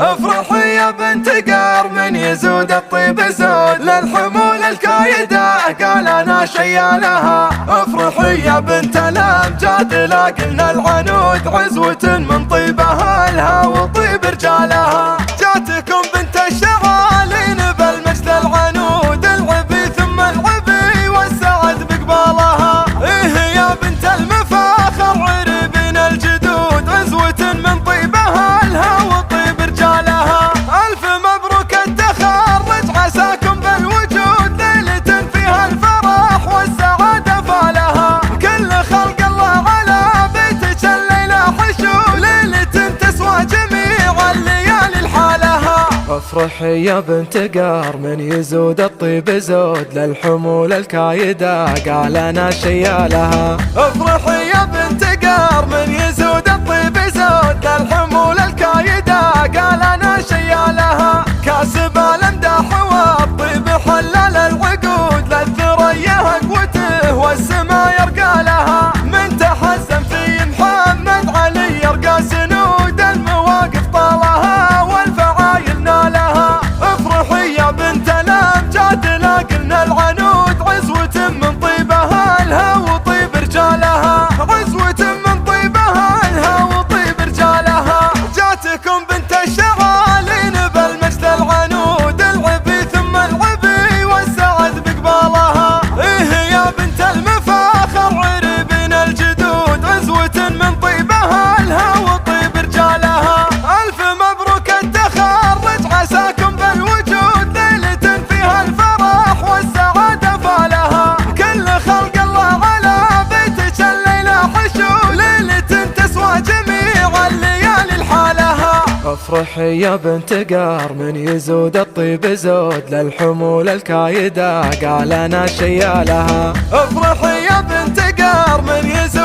افرحي يا بنت قار من يزود الطيب زود للحمول الكايدة قال انا شيالها. افرحي يا بنت الامجاد لاقلنا العنود عزوة من طيبها الها وطيب رجالها. جاتكم بنت الشغالين بالمجد العنود العبي ثم العبي والسعد بقبالها. ايه يا بنت المفاخر عربين الجدود عزوة من طيبها الها وطيب رجالها. الف مبروك التخرج عساكم بالوجود ليلة فيها الفرح والسعادة فالها. كل خلق الله على بيتك الليلة حشود ليلة تسوى جميع الليالي لحالها. افرحي يا بنت قار من يزود الطيب زود للحمول الكايدة قال انا شيالها. افرحي يا بنت قار من يزود الطيب زود للحمول الكايدة قال انا شيالها. كاسب الامداح والطيب حلل العقود للثريا قوته والسما يرقى لها. من تحزن في محمد علي يرقى سنود المواقف طالها والفعايل نالها. افرحي يا بنت الامجاد لاقلنا العنود عزوة من طيبها الها وطيب رجالها. عزوة من طيبها الها وطيب رجالها. جاتكم بنت الشغالين بالمجد العنود العبي ثم العبي والسعد بقبالها. ايه يا بنت المفاخر عربين الجدود عزوة من طيبها الها وطيب رجالها. الف مبروك التخرج عساكم بالوجود ليلة فيها الفرح والسعادة فالها. كل خلق الله على بيتك الليلة حشود ليلة تسوى جميع الليالي لحالها. افرحي يا بنت قار من يزود الطيب زود للحمول الكايدة قال انا شيالها. افرحي يا بنت قار من يزود